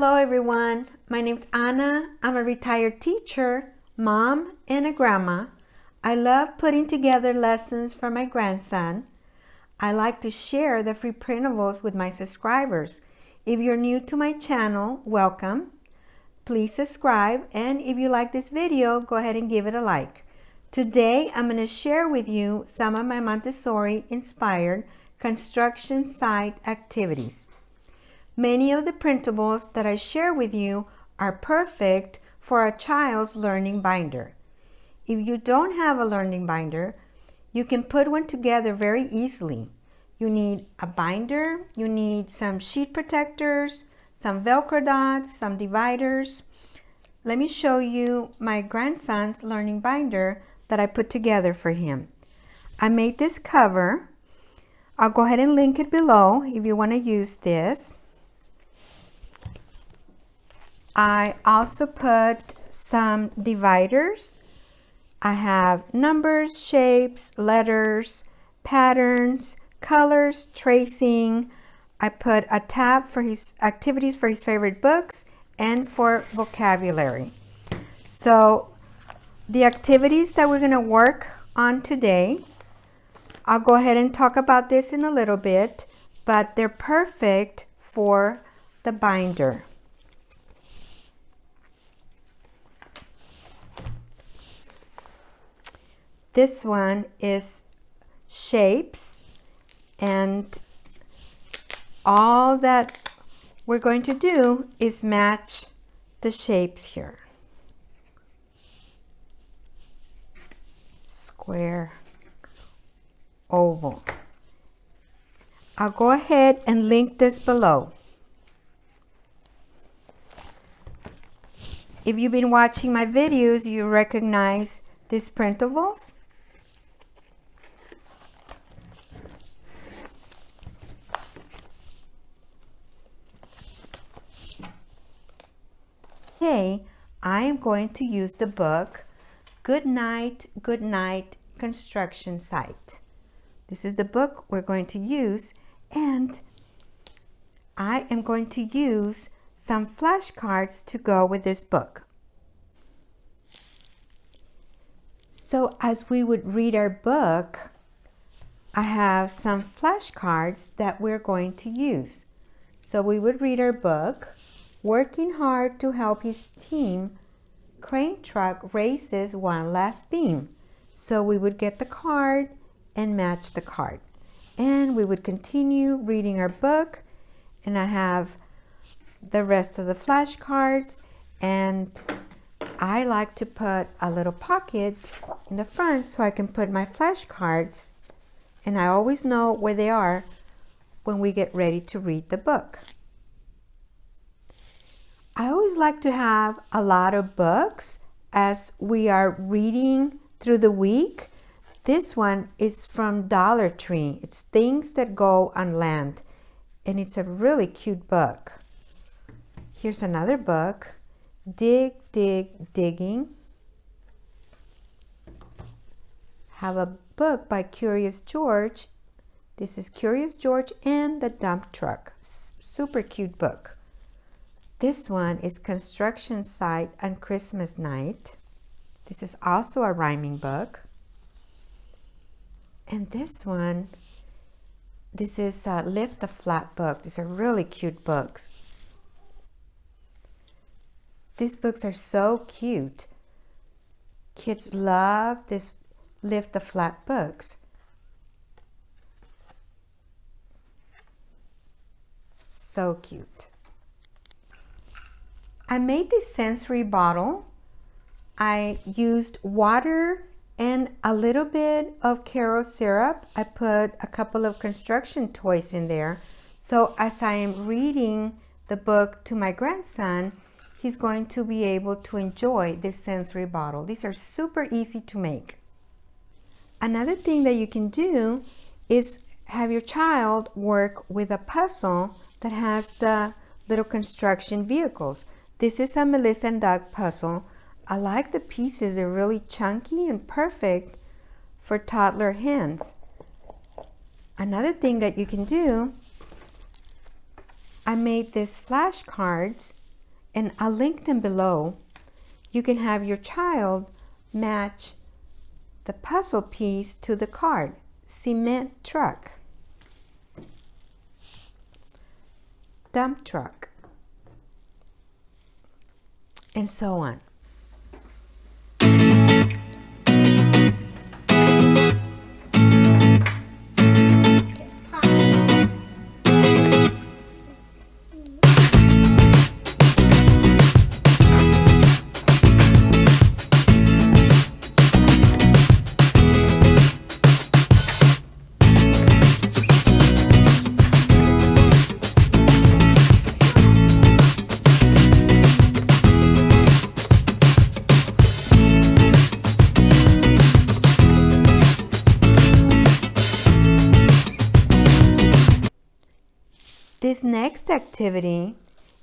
Hello everyone, my name's Anna. I'm a retired teacher, mom, and a grandma. I love putting together lessons for my grandson. I like to share the free printables with my subscribers. If you're new to my channel, welcome. Please subscribe, and if you like this video, go ahead and give it a like. Today, I'm going to share with you some of my Montessori inspired construction site activities. Many of the printables that I share with you are perfect for a child's learning binder. If you don't have a learning binder, you can put one together very easily. You need a binder, you need some sheet protectors, some Velcro dots, some dividers. Let me show you my grandson's learning binder that I put together for him. I made this cover. I'll go ahead and link it below if you want to use this. I also put some dividers. I have numbers, shapes, letters, patterns, colors, tracing. I put a tab for his activities for his favorite books and for vocabulary. So the activities that we're going to work on today, I'll go ahead and talk about this in a little bit, but they're perfect for the binder. This one is shapes, and all that we're going to do is match the shapes here. Square, oval. I'll go ahead and link this below. If you've been watching my videos, you recognize these printables. Today, I am going to use the book Good Night Construction Site. This is the book we're going to use, and I am going to use some flashcards to go with this book. So as we would read our book, I have some flashcards that we're going to use. So we would read our book. Working hard to help his team, crane truck raises one last beam. So we would get the card and match the card. And we would continue reading our book, and I have the rest of the flashcards, and I like to put a little pocket in the front so I can put my flashcards, and I always know where they are when we get ready to read the book. I always like to have a lot of books as we are reading through the week. This one is from Dollar Tree. It's Things That Go on Land, and it's a really cute book. Here's another book, Dig, Dig, Digging. Have a book by Curious George. This is Curious George and the Dump Truck. Super cute book. This one is Construction Site on Christmas Night. This is also a rhyming book. And this one, this is Lift the Flat book. These are really cute books. These books are so cute. Kids love this Lift the Flat books. So cute. I made this sensory bottle. I used water and a little bit of Caro syrup. I put a couple of construction toys in there. So as I am reading the book to my grandson, he's going to be able to enjoy this sensory bottle. These are super easy to make. Another thing that you can do is have your child work with a puzzle that has the little construction vehicles. This is a Melissa and Doug puzzle. I like the pieces. They're really chunky and perfect for toddler hands. Another thing that you can do, I made these flashcards and I'll link them below. You can have your child match the puzzle piece to the card. Cement truck, dump truck, and so on. This next activity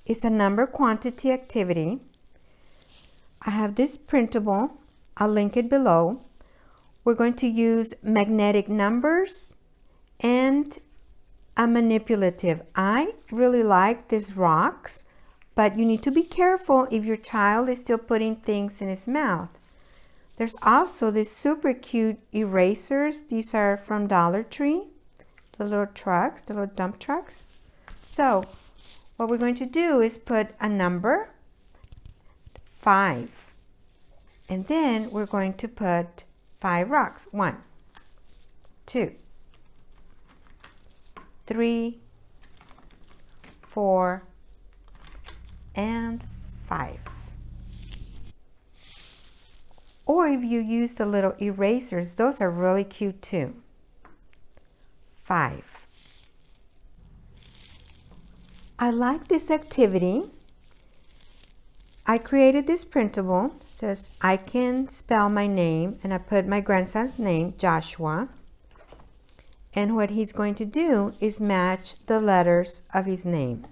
is a number quantity activity. I have this printable. I'll link it below. We're going to use magnetic numbers and a manipulative. I really like these rocks, but you need to be careful if your child is still putting things in his mouth. There's also these super cute erasers. These are from Dollar Tree, the little trucks, the little dump trucks. So what we're going to do is put a number, 5, and then we're going to put 5 rocks. 1, 2, 3, 4, and 5. Or if you use the little erasers, those are really cute too. 5. I like this activity. I created this printable. It says I can spell my name, and I put my grandson's name, Joshua. And what he's going to do is match the letters of his name.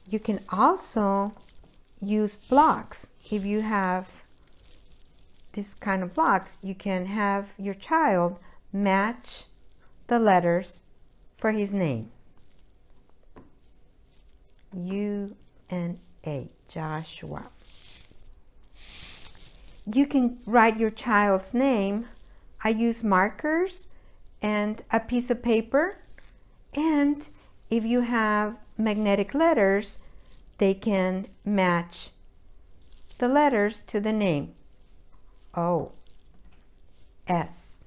You can also use blocks. If you have this kind of blocks, you can have your child match the letters for his name. U-N-A, Joshua. You can write your child's name. I use markers and a piece of paper. And if you have magnetic letters, they can match the letters to the name. O, S,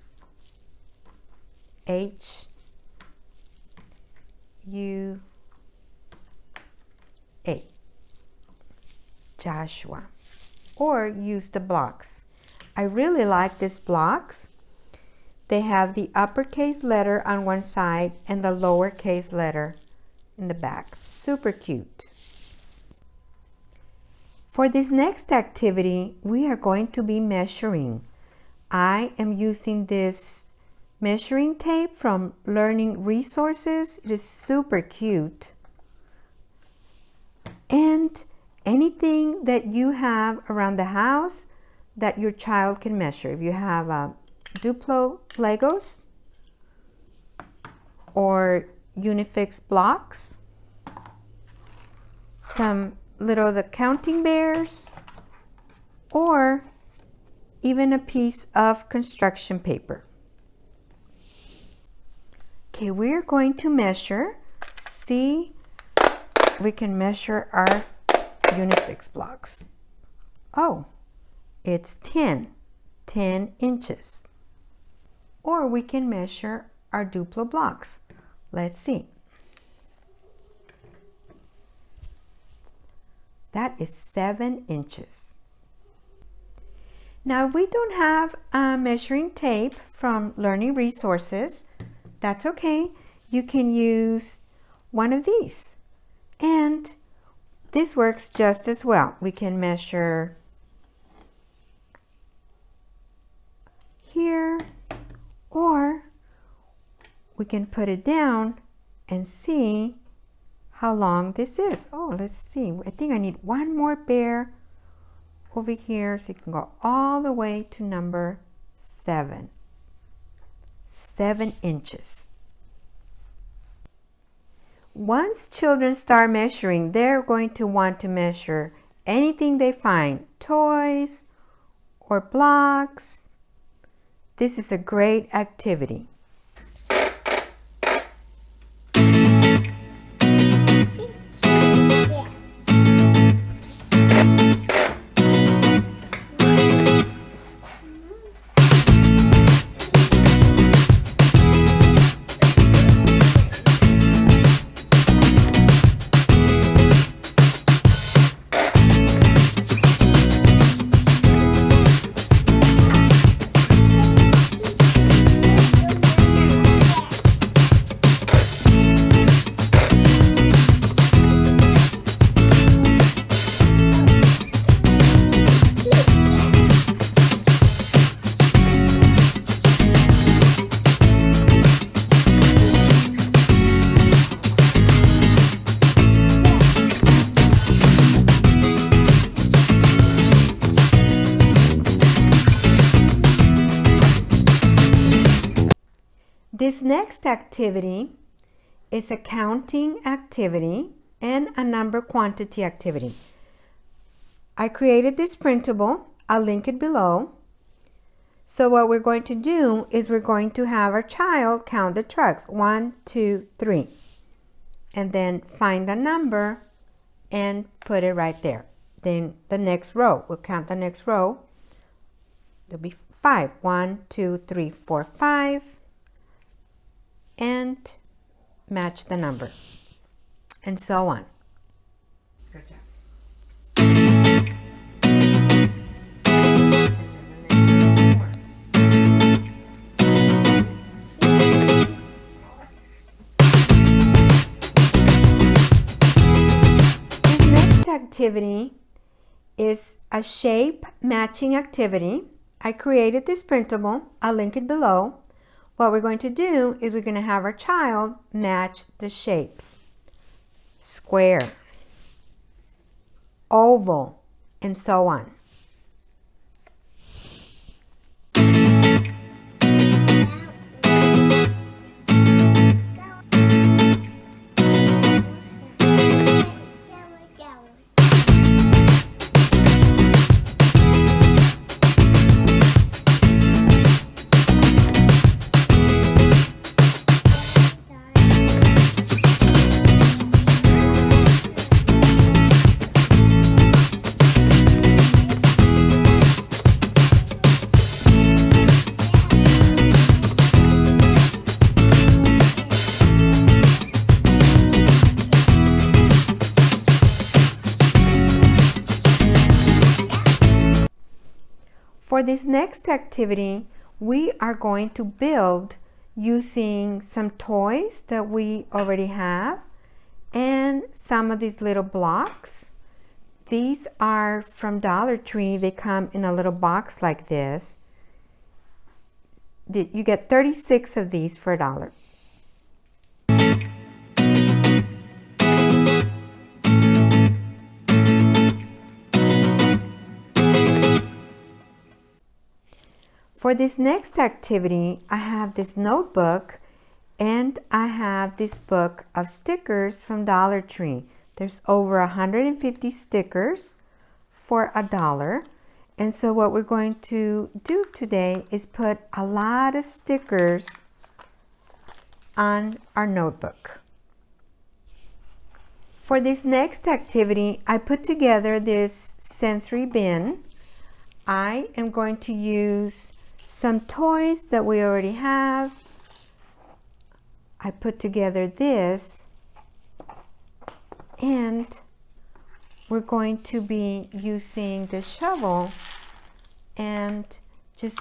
H, U, A, Joshua. Or use the blocks. I really like these blocks. They have the uppercase letter on one side and the lowercase letter in the back. Super cute. For this next activity, we are going to be measuring. I am using this measuring tape from Learning Resources. It is super cute. And anything that you have around the house that your child can measure. If you have Duplo Legos or Unifix blocks, some little the counting bears, or even a piece of construction paper. Okay, we're going to measure. See, we can measure our Unifix blocks. Oh, it's 10 inches. Or we can measure our Duplo blocks. Let's see. That is 7 inches. Now, if we don't have a measuring tape from Learning Resources, that's okay. You can use one of these. And this works just as well. We can measure here, or we can put it down and see how long this is. Oh, let's see. I think I need one more bear over here so you can go all the way to number 7. 7 inches. Once children start measuring, they're going to want to measure anything they find, toys or blocks. This is a great activity. This next activity is a counting activity and a number quantity activity. I created this printable. I'll link it below. So what we're going to do is we're going to have our child count the trucks. 1, 2, 3. And then find the number and put it right there. Then the next row, we'll count the next row. There'll be 5. 1, 2, 3, 4, 5. And match the number, and so on. Good job. This next activity is a shape matching activity. I created this printable. I'll link it below. What we're going to do is we're going to have our child match the shapes. Square, oval, and so on. For this next activity, we are going to build using some toys that we already have and some of these little blocks. These are from Dollar Tree. They come in a little box like this. You get 36 of these for $1. For this next activity, I have this notebook and I have this book of stickers from Dollar Tree. There's over 150 stickers for $1. And so what we're going to do today is put a lot of stickers on our notebook. For this next activity, I put together this sensory bin. I am going to use some toys that we already have. I put together this, and we're going to be using the shovel and just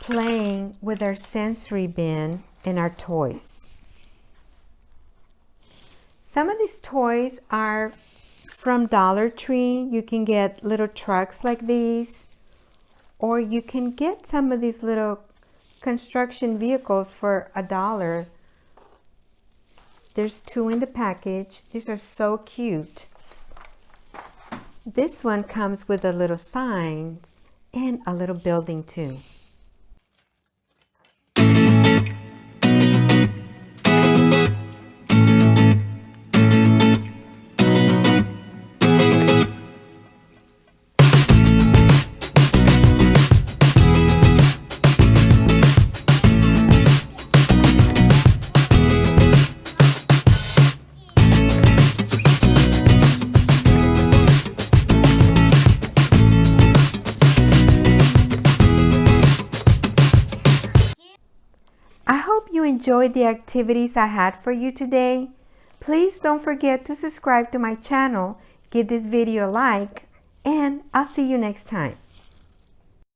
playing with our sensory bin and our toys. Some of these toys are from Dollar Tree. You can get little trucks like these, or you can get some of these little construction vehicles for $1. There's 2 in the package. These are so cute. This one comes with a little signs and a little building too. enjoyed the activities I had for you today? Please don't forget to subscribe to my channel, give this video a like, and I'll see you next time.